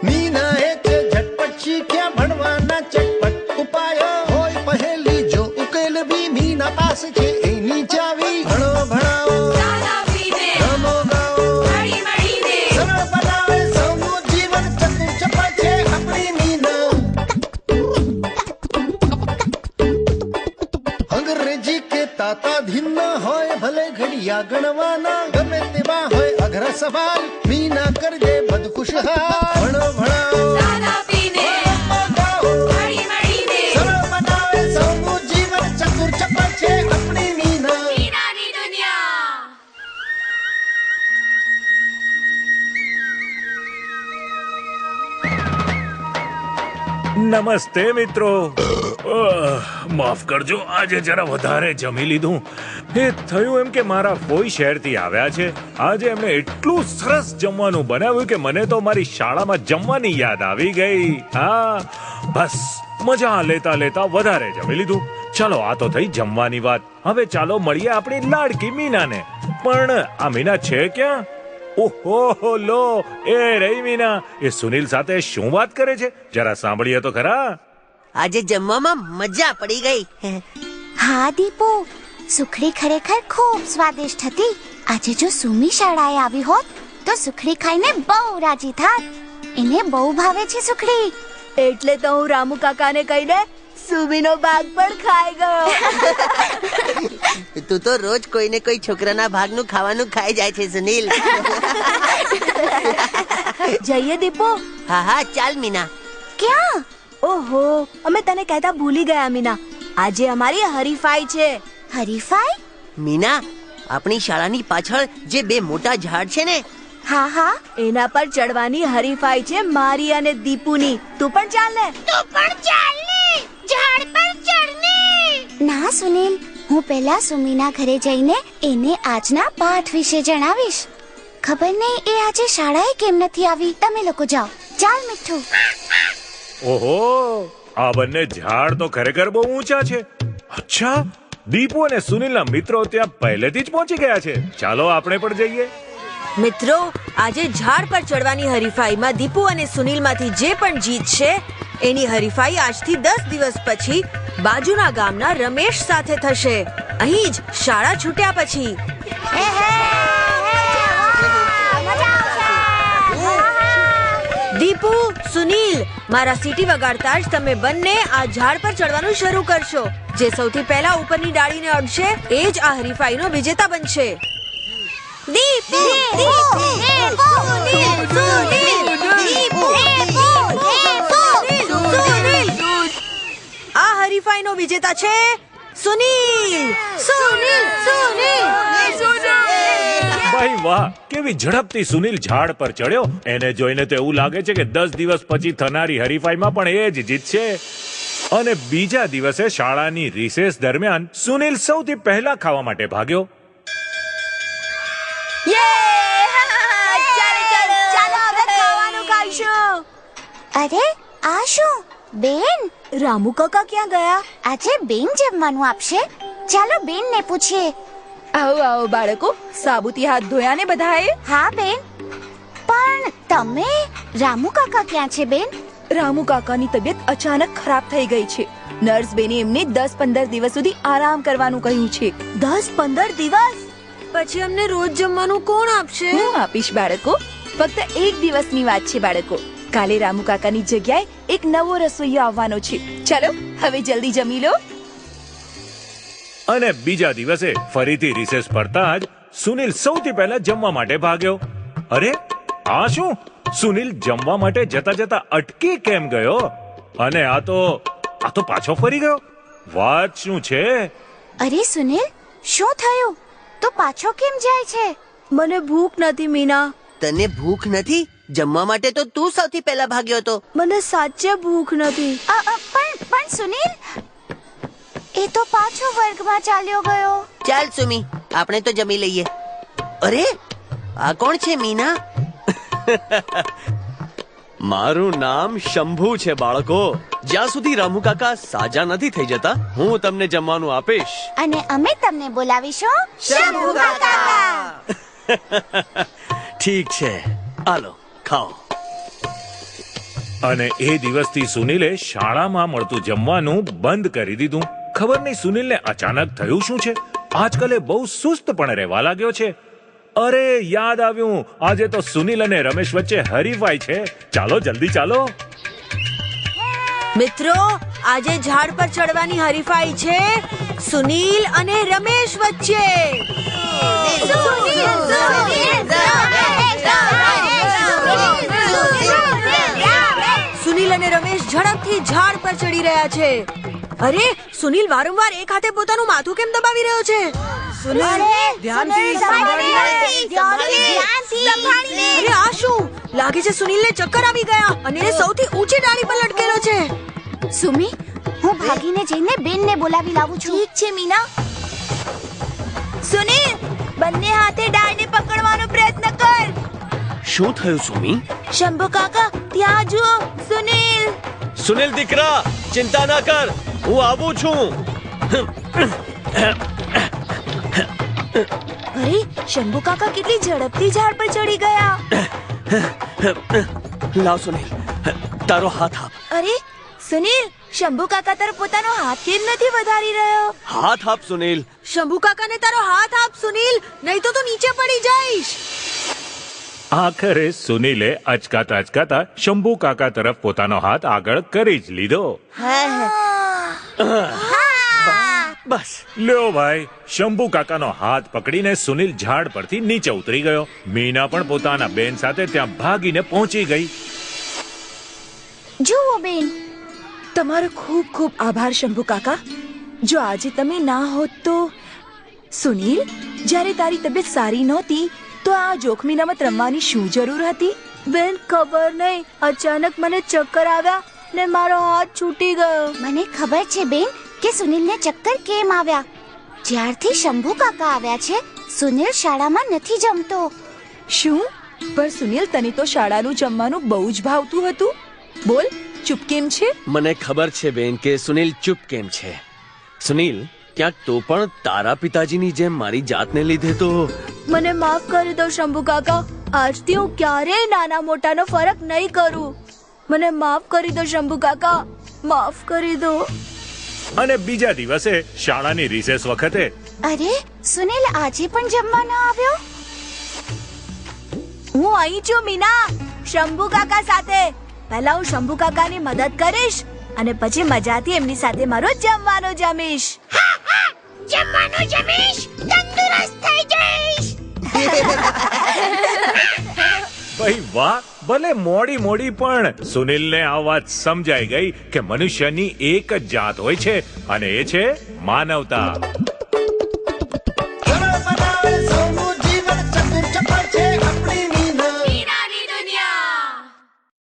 મીનાએ છે ઝટપટ શીખ્યા ભણવાના ચટપટ ઉપાયો હોય પહેલી જો ઉકેલ બી મીના પાસે છે એની ચાવી ભણો ભણાવો રમો ગાઓ સરળ બનાવે સૌનું જીવન ચતુર ચપળ છે આપણી મીના અંગ્રેજી કે તાતા ધીન હોય ભલે ઘડિયા ગણવાના ગમે તેવા હોય અઘરા સવાલ મીના કરજે બધ ખુશહાલ ભણો ભણાવો સરળ બનાવે સૌનું જીવન ચતુર ચપળ છે આપણી મીના નમસ્તે મિત્રો. માફ કરજો, આજે જરા વધારે જમી લીધું. એ થયું એમ કે મારા ફોઈ શહેરથી આવ્યા છે. આજે એમણે એટલું સરસ જમવાનું બનાવ્યું કે મને તો મારી શાળામાં જમવાની યાદ આવી ગઈ. હા, બસ મજા લેતા લેતા વધારે જમી લીધું. ચાલો, આ તો થઈ જમવાની વાત. હવે ચાલો મળીએ આપણી લાડકી મીનાને. પણ આ મીના છે ક્યાં? ઓહો લો, એ રહી મીના. એ સુનિલ સાથે શું વાત કરે છે? જરા સાંભળીએ તો ખરા. આજે જમવામાં મજા પડી ગઈ. હા દીપુ, સુખડી ખરેખર ખૂબ સ્વાદિષ્ટ હતી. આજે જો સુમી શાળાએ આવી હોત તો સુખડી ખાઈને બહુ રાજી થાત. એને બહુ ભાવે છે સુખડી. એટલે તો હું રામુ કાકાને કહીને સુમીનો ભાગ પણ ખાઈ ગયો. તું તો રોજ કોઈને કોઈ છોકરાના ભાગનું ખાવાનું ખાઈ જાય છે સુનિલ. જઈએ દીપુ. હા હા, ચાલ મીના. ક્યાં? ઓહો, અમે તને કહેતા ભૂલી ગયા મીના. આજે અમારી હરીફાઈ છે. હરીફાઈ? મીના, આપણી શાળાની પાછળ જે બે મોટા ઝાડ છે ને, હા હા, એના પર ચડવાની હરીફાઈ છે મારી અને દીપુની. તું પણ ચાલ ને. ના સુનિલ, હું પહેલા સુમીના ઘરે જઈને એને આજના પાઠ વિશે જણાવીશ. ખબર નહીં એ આજે શાળાએ કેમ નથી આવી. તમે લોકો જાઓ. ચાલ મીઠું. ઓહો, આ બંને ઝાડ તો ખરેખર બહુ ઊંચા છે. અચ્છા, દીપુ અને સુનિલના મિત્રો ત્યાં પહેલેથી જ પહોંચી ગયા છે. ચાલો આપણે પણ જઈએ. મિત્રો, આજે ઝાડ પર ચડવાની હરીફાઈમાં દીપુ અને સુનિલમાંથી જે પણ જીતશે એની હરીફાઈ આજથી 10 દિવસ પછી બાજુના ગામના રમેશ સાથે થશે. અહીં જ શાળા છૂટ્યા પછી. દીપુ, સુનિલ, મારા સીટી વગાડતા જ તમે બંને આ ઝાડ પર ચડવાનું શરૂ કરશો. જે સૌથી પહેલા ઉપરની ડાળીને અડશે એ જ આ હરીફાઈનો વિજેતા બનશે. દીપુ, આ હરીફાઈનો વિજેતા છે સુનિલ. ભાઈ વાહ, કેવી ઝડપથી સુનિલ ઝાડ પર ચડ્યો. એને જોઈને તો એવું લાગે છે કે 10 દિવસ પછી થનારી હરીફાઈમાં પણ એ જ જીતશે. અને બીજા દિવસે શાળાની રિસેસ દરમિયાન સુનિલ સૌથી પહેલા ખાવા માટે ભાગ્યો. અરે આ શું બેન? રામુ કાકા ક્યાં ગયા? આજે બેન જમવાનું આપશે. ચાલો બેનને પૂછીએ. આવો આવો બાળકો, સાબુથી હાથ ધોયા ને બધાએ? હા બેન, પણ તમે રામુ કાકા ક્યાં છે બેન? રામુ કાકાની તબિયત અચાનક ખરાબ થઈ ગઈ છે. નર્સ બેને એમને 10-15 દિવસ સુધી આરામ કરવાનું કહ્યું છે. 10-15 દિવસ પછી અમને રોજ જમવાનું કોણ આપશે? હું આપીશ બાળકો. ફક્ત એક દિવસની વાત છે બાળકો. કાલે રામુ કાકાની જગ્યાએ એક નવો રસોઈયો આવવાનો છે. ચાલો હવે જલ્દી જમી લો. અને બીજા દિવસે ફરીથી રિસેસ પડતા જ સુનિલ સૌથી પહેલા જમવા માટે ભાગ્યો. અરે આ શું? સુનિલ જમવા માટે જતા જતા અટકી કેમ ગયો? અને આ તો પાછો ફરી ગયો. વાત શું છે? અરે સુનિલ, શું થયું? તો પાછો કેમ જાય છે? મને ભૂખ નથી મીના. તને ભૂખ નથી? જમવા માટે તો તું સૌથી પહેલા ભાગ્યો હતો. મને સાચે ભૂખ નથી. પણ સુનિલ, એ તો પાછો વર્ગમાં ચાલ્યો ગયો. ચાલ સુમી, આપણે તો જમી લઈએ. અરે આ કોણ છે મીના? મારું નામ શંભુ છે બાળકો. જ્યાં સુધી રામુ કાકા સાજા નથી થઈ જતા, હું તમને જમવાનું આપીશ. અને અમે તમને બોલાવીશું શંભુ કાકા. ઠીક છે, આલો ખાઓ. અને એ દિવસથી સુનિલે શાળામાં મળતું જમવાનું બંધ કરી દીધું. ખબર નહીં સુનિલને અચાનક થયું શું છે. આજકાલ એ બહુ સુસ્ત પણ રહેવા લાગ્યો છે. અરે યાદ આવ્યું, આજે તો સુનિલ અને રમેશ વચ્ચે હરીફાઈ છે. ચાલો જલ્દી ચાલો. મિત્રો, આજે ઝાડ પર ચડવાની હરીફાઈ છે સુનિલ અને રમેશ વચ્ચે. સુનિલ અને રમેશ ઝડપથી ઝાડ પર ચડી રહ્યા છે. અરે, સુનિલ વારંવાર એક હાથે પોતાનું માથું કેમ દબાવી રહ્યો છે? સુનિલ, ધ્યાનથી સંભાળીને. અરે આ શું? લાગે છે સુનિલને ચક્કર આવી ગયા અને એ સૌથી ઊંચી ડાળી પર લટકેલો છે. સુમી, હું ભાગીને જઈને બેનને બોલાવી લાવું છું. ઠીક છે મીના. સુનિલ, બંને હાથે ડાળને પકડવાનો પ્રયત્ન કર. શું થયું સુમી? શંભુ કાકા, ત્યાં જુઓ. સુનિલ, સુનિલ દીકરા, ચિંતા ના કર, હું આવું છું. અરે શંભુ કાકા કેટલી ઝડપથી ઝાડ પર ચડી ગયા. લાવ સુનિલ, તારો હાથ આપ. અરે સુનિલ, શંભુ કાકા તરફ પોતાનો હાથ કેમ નથી વધારી રહ્યો? હાથ આપ સુનિલ. શંભુ કાકાને તારો હાથ આપ સુનિલ, નહીં તો તું નીચે પડી જઈશ. આખરે સુનિલે અચકાતા અચકાતા શંભુ કાકા તરફ પોતાનો હાથ આગળ કરી જ લીધો. બસ. લ્યો ભાઈ, શંભુ કાકાનો હાથ પકડીને સુનિલ ઝાડ પરથી નીચે ઉતરી ગયો. મીના પણ પોતાના બેન સાથે ત્યાં ભાગીને પહોંચી ગઈ. જુઓ બેન, તમારો ખૂબ ખૂબ આભાર શંભુ કાકા. જો આજે તમે ના હોત તો. સુનિલ, જ્યારે તારી તબિયત સારી નહોતી તો આ જોખમી રમત રમવાની શું જરૂર હતી? બેન, ખબર નહીં, અચાનક મને ચક્કર આવ્યા ને મારો હાથ છૂટી ગયો. મને ખબર છે બેન કે સુનિલને ચક્કર કેમ આવ્યા. જ્યારથી શંભુ કાકા આવ્યા છે, સુનિલ શાળામાં નથી જમતો. શું? પણ સુનિલ, તને તો શાળાનું જમવાનું બહુ જ ભાવતું હતું. બોલ, ચૂપ કેમ છે? મને ખબર છે બેન કે સુનિલ ચૂપ કેમ છે. સુનિલ, ક્યાંક તો પણ તારા પિતાજીની જેમ મારી જાતને લીધે તો. મને માફ કરી દો શંભુ કાકા. આજથી હું ક્યારેય નાના મોટાનો ફરક નહીં કરું. મને માફ કરી દો શંભુ કાકા, માફ કરી દો. અને બીજા દિવસે શાળાની રિસેસ વખતે અરે, સુનિલ આજે પણ જમવા ન આવ્યો. હું અહીં છું મીના, શંભુ કાકા સાથે. પહેલા હું શંભુ કાકાની મદદ કરીશ અને પછી મજાથી એમની સાથે મારો જમવાનો જમીશ. જમવાનું જમીશ, તંદુરસ્ત થઈ જઈશ. ભાઈ વાહ, ભલે મોડી મોડી પણ સુનિલને આ વાત સમજાઈ ગઈ કે મનુષ્યની એક જ જાત હોય છે અને એ છે માનવતા. ઘણો બનાવે સૌનું જીવન ચતુર ચપળ છે આપણી મીના.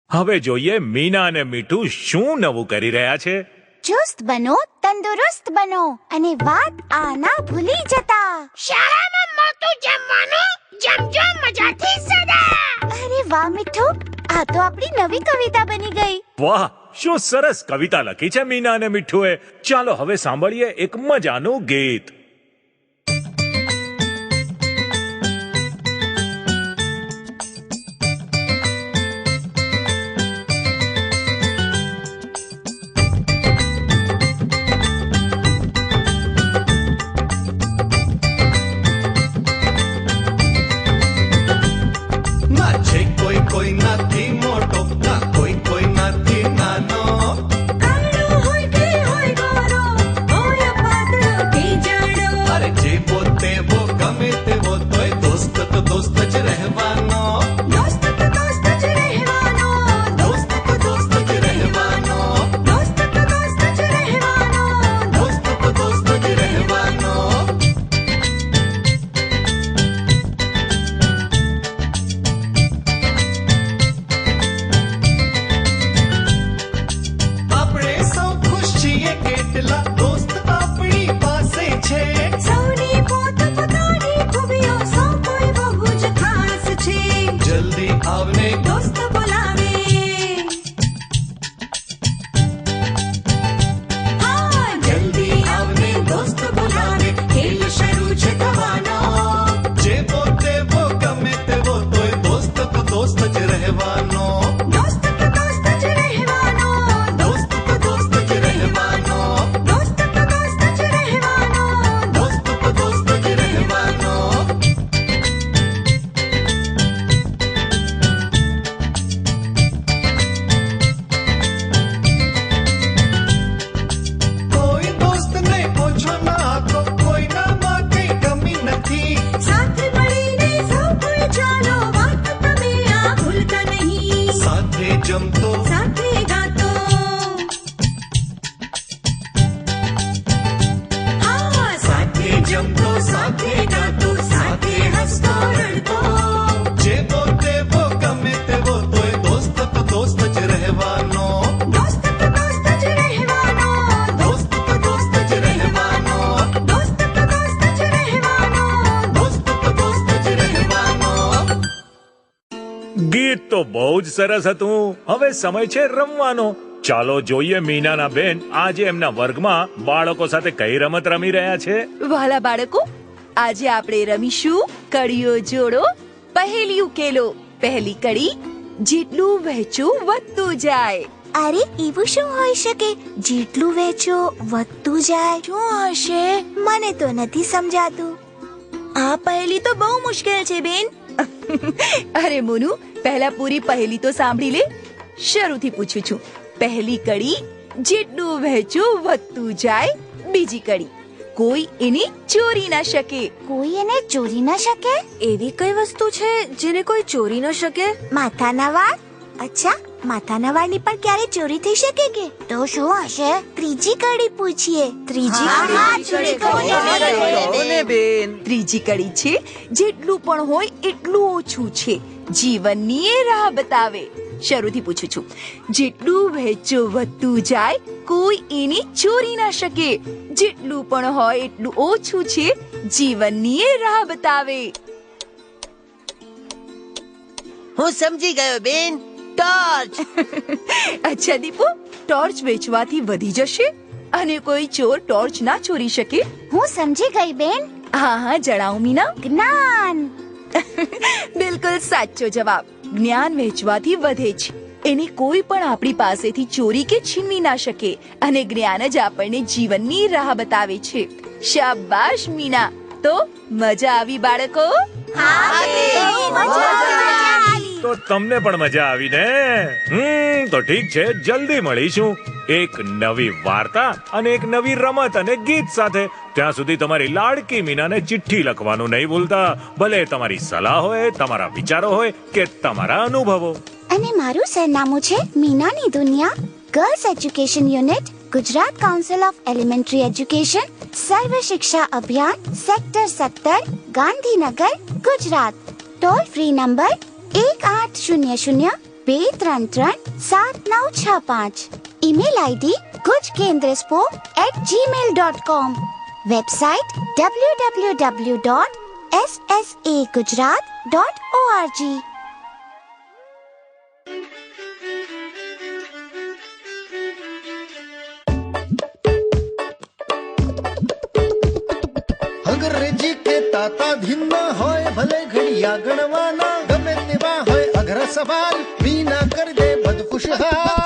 હવે જોઈએ મીના અને મીઠું શું નવું કરી રહ્યા છે. ચુસ્ત બનો, તંદુરસ્ત બનો અને વાત આના ભૂલી જતા. શાળામાં મળતું જમવાનું જમજો મજાથી સદા. અરે વાહ મીઠું, આ તો આપણી નવી કવિતા બની ગઈ. વાહ, શું સરસ કવિતા લખી છે મીના અને મીઠુએ. ચાલો હવે સાંભળીએ એક મજાનું ગીત. ના છે કોઈ કોઈ નથી મોટો, ના કોઈ કોઈ નથી નાનો. અરે જે પોતે વો ગમે તેવો તોય દોસ્ત તો દોસ્ત જ રહેવાનો. દોસ્ત તો દોસ્ત જ રહેવાનો. દોસ્ત તો દોસ્ત જ રહેવાનો. દોસ્ત તો દોસ્ત જ રહેવાનો. દોસ્ત તો દોસ્ત જ રહેવાનો. આપણે સૌ ખુશ છીએ કેટલા દોસ્ત આપણી પાસે છે. સૌની પોતપોતાની ખૂબીઓ, સૌ કોઈ બહુ જ ખાસ છે. જલ્દી આવને દોસ્ત બોલાવે. હા, જલ્દી આવને દોસ્ત બોલાવે. ખેલ શરૂ છે થવાનો. જે પોતે વો ગમે તેવો તોય દોસ્ત તો દોસ્ત જમતો સાથે ગાતો હા સાથે જમતો સાથે ગાતો સાથે હસતો રડતો જે પોતે વો ગમે તેવો તોય દોસ્ત તો દોસ્ત જ રહેવાનો દોસ્ત તો દોસ્ત જ રહેવાનો દોસ્ત તો દોસ્ત જ રહેવાનો દોસ્ત તો દોસ્ત જ રહેવાનો દોસ્ત તો દોસ્ત જ રહેવાનો ગીત તો બહુ જ સરસ હતું. હવે સમય છે રમવાનો. ચાલો જોઈએ મીનાના બેન આજે એમના વર્ગમાં બાળકો સાથે કઈ રમત રમી રહ્યા છે. વાલા બાળકો, આજે આપણે રમીશું કડીઓ જોડો પહેલી ઉકેલો. પહેલી કડી, જેટલું વહેંચું વધતું જાય. અરે એવું શું હોઈ શકે જેટલું વેચો વધતું જાય? શું હશે? મને તો નથી સમજાતું. આ પહેલી તો બહુ મુશ્કેલ છે બેન. અરે મોનુ, પહેલા પૂરી પહેલી તો સાંભળી લે. શરૂથી પૂછું છું. પહેલી કડી, જેટલું વહેંચું વધતું જાય. બીજી કડી, કોઈ એને ચોરી ના શકે. કોઈ એને ચોરી ન શકે? એવી કઈ વસ્તુ છે જેને કોઈ ચોરી ન શકે? માથાના વાળ? અચ્છા, માથાના વાળની પણ ક્યારે ચોરી થઈ શકે કે? તો શું હશે? ત્રીજી કડી પૂછીએ. ત્રીજી ત્રીજી કડી છે, જેટલું પણ હોય એટલું ઓછું છે. જીવનની એ રાહ બતાવે. શરૂથી પૂછું છું. જેટલું વહેંચો વધતું જાય, કોઈ એની ચોરી ના શકે. જેટલું પણ હોય એટલું ઓછું છે. જીવનની એ રાહ બતાવે. હું સમજી ગયો બેન. ટોર્ચ. અચ્છા દીપુ, ટોર્ચ વેચવાથી વધી જશે અને કોઈ ચોર ટોર્ચ ના ચોરી શકે? હું સમજી ગઈ બેન. હા, જણાવો મીના. જ્ઞાન. બિલકુલ સાચો જવાબ. જ્ઞાન વહેંચવાથી વધે છે. એને કોઈ પણ આપણી પાસેથી ચોરી કે છીનવી ના શકે અને જ્ઞાન જ આપણને જીવનની રાહ બતાવે છે. શાબાશ મીના. તો મજા આવી બાળકો? તો તમને પણ મજા આવી ને? તો ઠીક છે, જલ્દી મળીશું એક નવી વાર્તા અને એક નવી રમત અને ગીત સાથે. ત્યાં સુધી તમારી લાડકી મીનાને ચિઠ્ઠી લખવાનું નહીં ભૂલતા. ભલે તમારી સલાહ હોય, તમારા વિચારો હોય કે તમારા અનુભવો. અને મારું સરનામું છે મીનાની દુનિયા, girls education unit, Gujarat council of elementary education, Sarva Shiksha Abhiyan, sector 17, Gandhinagar, Gujarat. Toll free number 1800-233-7965. Email ID gujkendraspo@gmail.com. Website www.ssagujarat.org. અંગ્રેજી કે તાતા ધીનમાં હોય ભલે ઘડિયા ગણવાના ગમે તેવા હોય અઘરા સવાલ મીના કરી દે બધ ખુશહાલ